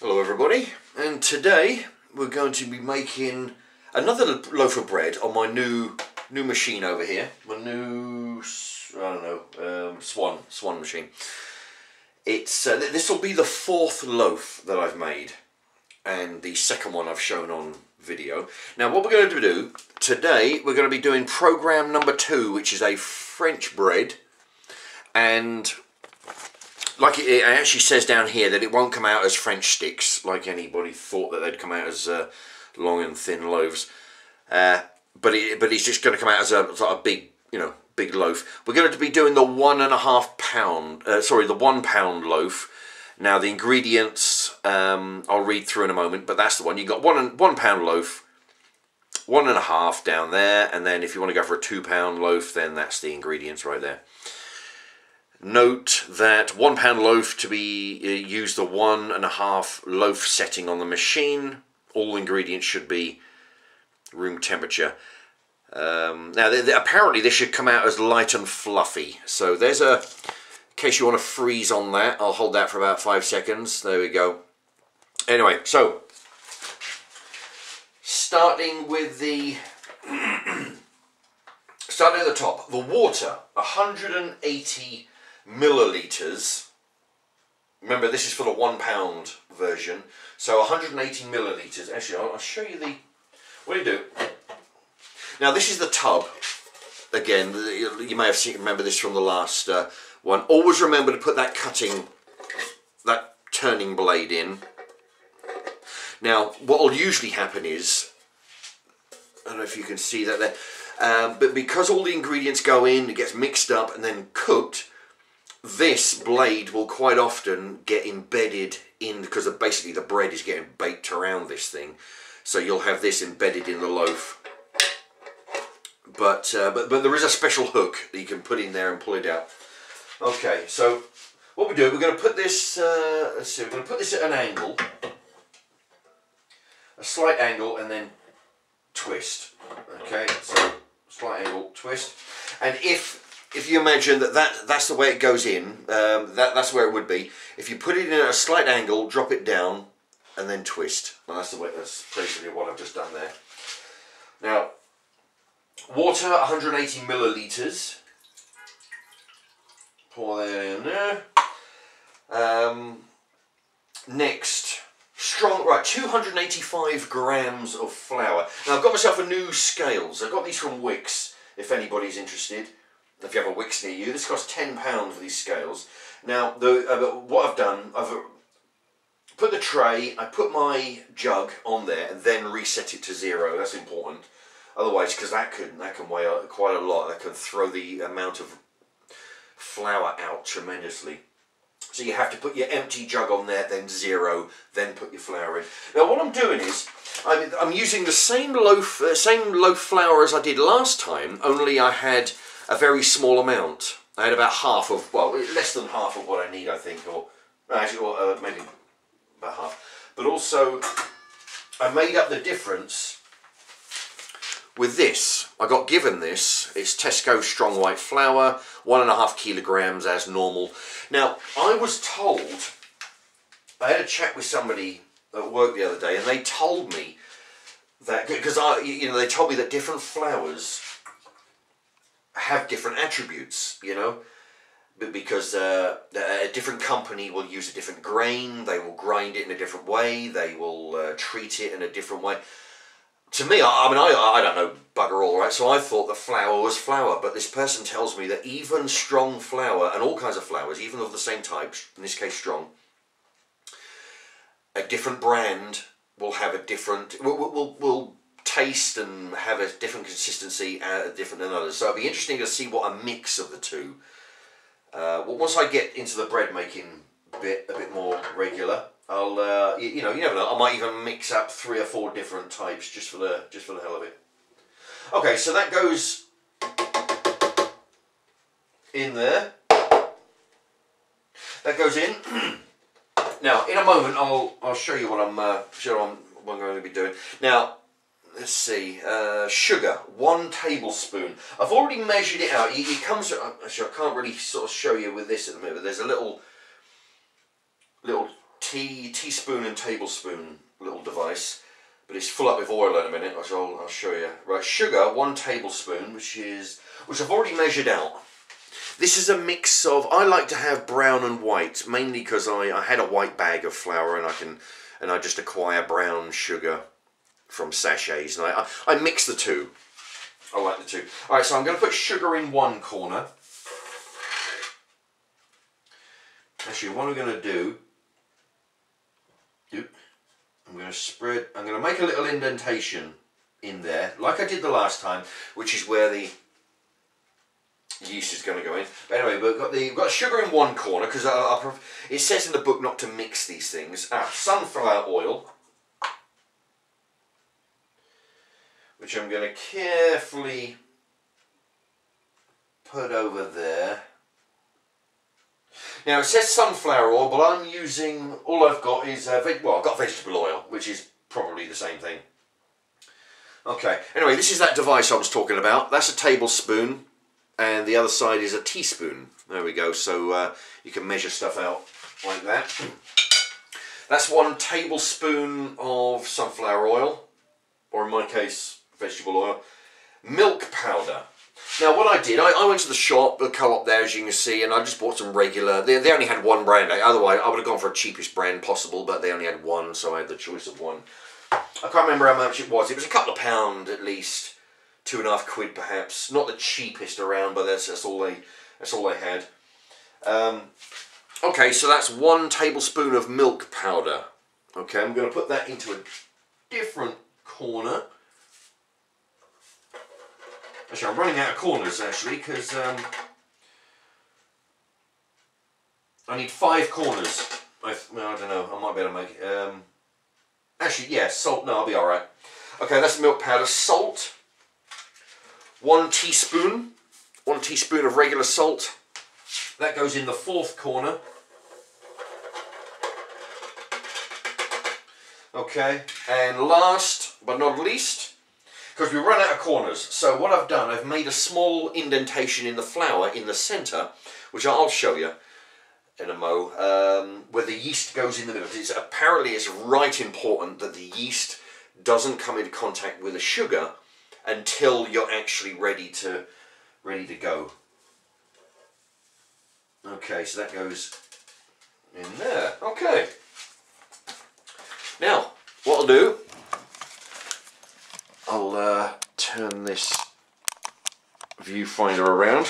Hello everybody, and today we're going to be making another loaf of bread on my new machine over here. My new, Swan machine. It's this will be the fourth loaf that I've made, and the second one I've shown on video. Now what we're going to do today, we're going to be doing program number 2, which is a French bread, and like it actually says down here that it won't come out as French sticks, like anybody thought that they'd come out as long and thin loaves. But it's just going to come out as a sort of big, big loaf. We're going to be doing the 1.5 pound, the 1 pound loaf. Now the ingredients, I'll read through in a moment, but that's the one. You've got 1 pound loaf, 1.5 down there, and then if you want to go for a 2 pound loaf, then that's the ingredients right there. Note that 1 pound loaf to be use the 1.5 loaf setting on the machine. All ingredients should be room temperature. Now apparently this should come out as light and fluffy. So there's in case you want to freeze on that, I'll hold that for about 5 seconds. There we go. Anyway, so starting with the starting at the top, the water, 180 milliliters. Remember, this is for the 1 pound version, so 180 milliliters. Actually, I'll show you the. What do you do? Now, this is the tub. Again, you may have remember this from the last one. Always remember to put that turning blade in. Now, what will usually happen is, I don't know if you can see that there, but because all the ingredients go in, it gets mixed up and then cooked. This blade will quite often get embedded in, because basically the bread is getting baked around this thing, so you'll have this embedded in the loaf. But there is a special hook that you can put in there and pull it out. Okay, so what we do, we're going to put this. Let's see, we're going to put this at an angle, a slight angle, and then twist. Okay, so slight angle, twist, and if you imagine that's the way it goes in, that's where it would be. If you put it in at a slight angle, drop it down, and then twist. Well, that's basically what I've just done there. Now, water, 180 milliliters. Pour that in there. Next, 285 grams of flour. Now, I've got myself a new scales. I've got these from Wix, if anybody's interested. If you have a Wix near you, this costs £10 for these scales. Now, what I've done, I've put the tray, I put my jug on there, and then reset it to 0. That's important. Otherwise, because that can weigh quite a lot. That can throw the amount of flour out tremendously. So you have to put your empty jug on there, then 0, then put your flour in. Now, what I'm doing is I'm using the same loaf flour as I did last time. Only I had a very small amount. I had about half of, well, less than half of what I need, I think, or actually, maybe about half. But also, I made up the difference with this. I got given this. It's Tesco strong white flour, 1.5 kilograms as normal. Now, I was told, I had a chat with somebody at work the other day, and they told me that, because they told me that different flours have different attributes, because a different company will use a different grain, they will grind it in a different way, they will treat it in a different way. To me, I don't know bugger all, right? So I thought that flour was flour, but this person tells me that even strong flour, and all kinds of flours, even of the same type, in this case strong, a different brand will have a different, will taste and have a different consistency, different than others. So it'll be interesting to see what a mix of the two. Once I get into the bread making bit a bit more regular, I'll you never know. I might even mix up 3 or 4 different types just for the hell of it. Okay, so that goes in there. That goes in. Now, in a moment, I'll show you what I'm going to be doing. Now, let's see. Sugar, 1 tablespoon. I've already measured it out. It comes. Actually, I can't really sort of show you with this at the moment. There's a little teaspoon and tablespoon little device, but it's full up with oil in a minute, which I'll show you. Right, sugar, 1 tablespoon, which I've already measured out. This is a mix of, I like to have brown and white, mainly because I had a white bag of flour and I just acquire brown sugar from sachets, and I mix the two. I like the two. Alright, so I'm going to put sugar in one corner. Actually, what I'm going to do, I'm going to make a little indentation in there, like I did the last time, which is where the yeast is going to go in. But anyway, we've got sugar in one corner, because it says in the book not to mix these things. Sunflower oil, which I'm going to carefully put over there. Now it says sunflower oil, but I'm using, all I've got is, I've got vegetable oil, which is probably the same thing. Okay, anyway, this is that device I was talking about. That's a tablespoon, and the other side is a teaspoon. There we go, so you can measure stuff out like that. That's 1 tablespoon of sunflower oil, or in my case, vegetable oil. Milk powder. Now what I did, I went to the shop, the co-op there, as you can see, and I just bought some regular, they only had 1 brand. Otherwise I would have gone for the cheapest brand possible, but they only had 1, so I had the choice of 1. I can't remember how much it was. It was a couple of pound at least, 2.5 quid perhaps. Not the cheapest around, but that's all they had. Okay, so that's 1 tablespoon of milk powder. Okay, I'm going to put that into a different corner. Actually, I'm running out of corners, actually, because I need 5 corners. I don't know, I might be able to make it. Actually, yeah, salt, no, I'll be alright. Okay, that's milk powder. Salt, 1 teaspoon. 1 teaspoon of regular salt. That goes in the 4th corner. Okay, and last but not least, because we run out of corners, so what I've done, I've made a small indentation in the flour in the centre, which I'll show you in a mo, where the yeast goes in the middle. Apparently it's right important that the yeast doesn't come into contact with the sugar until you're actually ready to go. Okay, so that goes in there. Okay. Now, what I'll do, I'll turn this viewfinder around.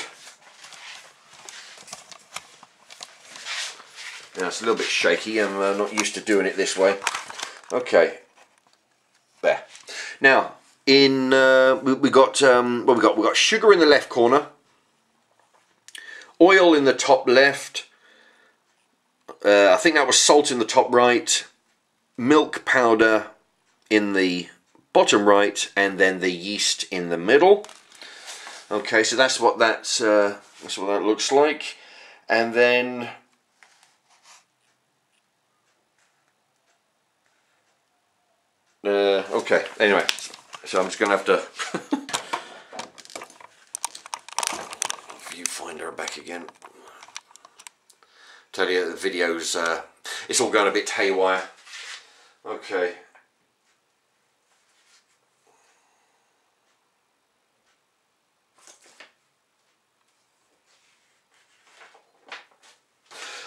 Now it's a little bit shaky, I'm not used to doing it this way. Okay, there. Now, we got sugar in the left corner, oil in the top left. I think that was salt in the top right, milk powder in the bottom right, and then the yeast in the middle. Okay, so that's what that looks like. And then okay, anyway, so I'm just gonna have to viewfinder back again. Tell you the video's it's all going a bit haywire. Okay.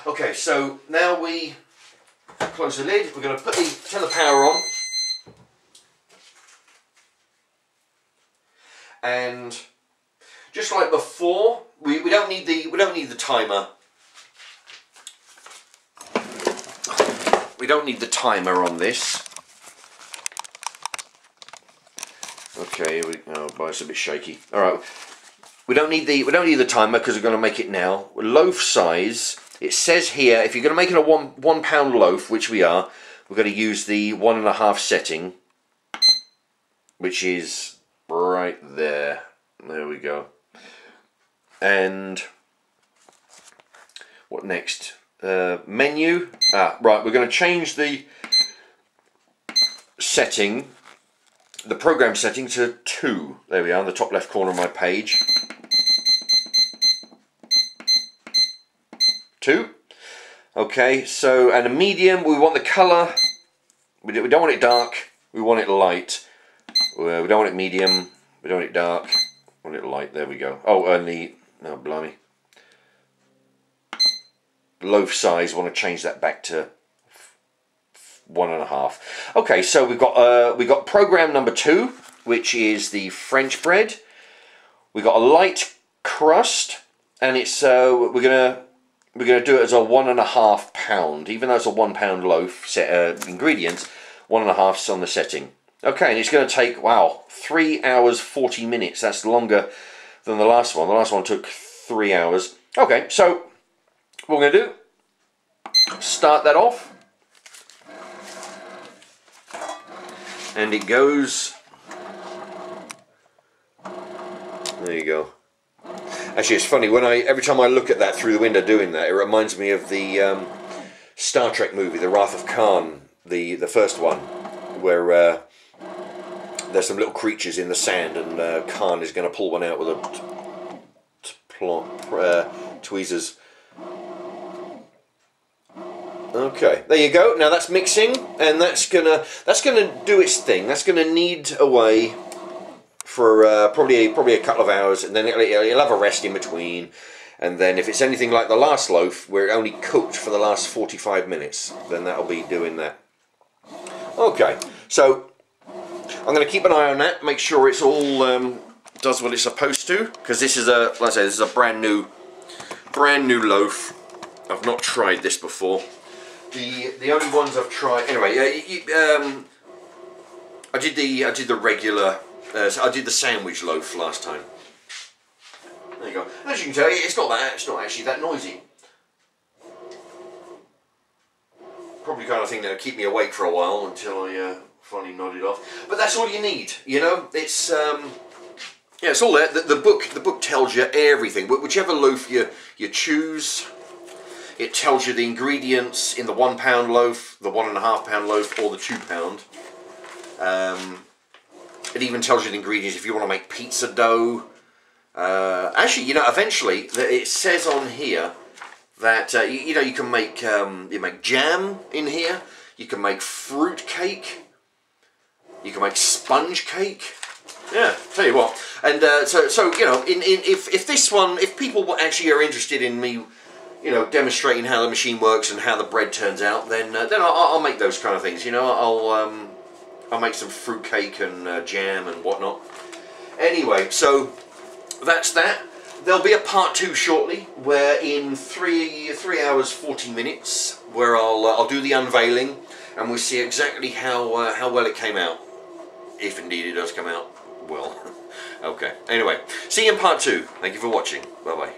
Okay, so now we close the lid. We're going to turn the power on, and just like before, we don't need the timer. We don't need the timer on this. Okay, oh boy, it's a bit shaky. All right, we don't need the timer because we're going to make it now. Loaf size. It says here, if you're going to make it a one pound loaf, which we are, we're going to use the 1.5 setting, which is right there. There we go. And what next? Menu. Right, we're going to change the setting, the program setting, to 2. There we are, in the top left corner of my page. 2. Okay, so, and a medium, we want the colour, we don't want it dark, we want it light. We don't want it medium, we don't want it dark, we want it light, there we go. Oh, and the, no, blimey. Loaf size, I want to change that back to 1.5. Okay, so we got program number 2, which is the French bread. We got a light crust, and it's we're gonna do it as a 1.5 pound, even though it's a 1 pound loaf set ingredients. 1.5's on the setting. Okay, and it's going to take, wow, 3 hours 40 minutes. That's longer than the last one. The last one took 3 hours. Okay, so what we're going to do, start that off, and it goes. There you go. Actually, it's funny when every time I look at that through the window doing that, it reminds me of the Star Trek movie, The Wrath of Khan, the first one, where there's some little creatures in the sand, and Khan is going to pull one out with a tweezers. Okay, there you go. Now that's mixing, and that's gonna do its thing. That's gonna knead away for probably a couple of hours, and then it'll have a rest in between. And then if it's anything like the last loaf, where it only cooked for the last 45 minutes, then that'll be doing that. Okay, so I'm going to keep an eye on that, make sure it's all does what it's supposed to, because this is like I say, this is a brand new loaf. I've not tried this before. The only ones I've tried anyway. I did the regular. So I did the sandwich loaf last time. There you go. As you can tell, it's not actually that noisy. Probably kind of thing that'll keep me awake for a while until I finally nod it off. But that's all you need, you know. It's yeah, it's all there. The book tells you everything. Whichever loaf you choose, it tells you the ingredients in the 1 pound loaf, the 1.5 pound loaf, or the 2 pound. It even tells you the ingredients if you want to make pizza dough. Actually, you know, eventually it says on here that you know, you can make jam in here. You can make fruit cake. You can make sponge cake. Yeah, tell you what. And so you know, if people actually are interested in me, you know, demonstrating how the machine works and how the bread turns out, then I'll make those kind of things. You know, I'll make some fruit cake and jam and whatnot. Anyway, so that's that. There'll be a part 2 shortly, where in 3 hours 40 minutes, where I'll do the unveiling, and we'll see exactly how well it came out, if indeed it does come out well. Okay. Anyway, see you in part 2. Thank you for watching. Bye bye.